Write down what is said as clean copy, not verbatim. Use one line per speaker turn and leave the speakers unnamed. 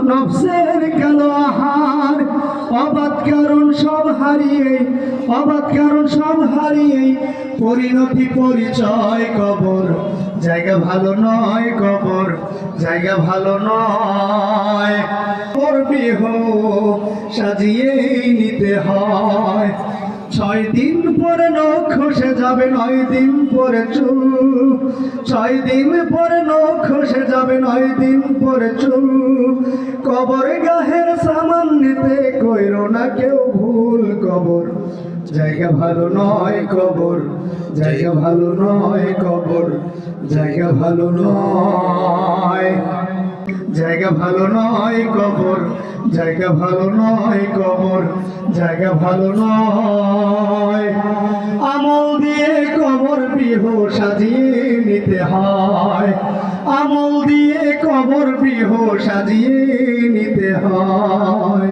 নফসের কালো আহার, অবাধ কারণ সব হারিয়ে, অবাধ কারণ সব হারিয়ে পরিণতি পরিচয় কবর। জায়গা ভালো নয় কবর, জায়গা ভালো নয়। ওর বিহ সাজিয়ে নিতে হয়। 6 দিন পরে নখ খসে যাবে, 9 দিন পরে চুল। 6 দিন পরে নখ খসে যাবে, 9 দিন পরে চুল। কবরে গাহের সামান নিতে কইরো না কেউ ভুল। কবর জায়গা ভালো নয় কবর, জায়গা ভালো নয় কবর, জায়গা ভালো নয়। জায়গা ভালো নয় কবর, জায়গা ভালো নয় কবর, জায়গা ভালো নয়। আমল দিয়ে কবর বিহ সাজিয়ে নিতে হয়, আমল দিয়ে কবর বিহ সাজিয়ে নিতে হয়।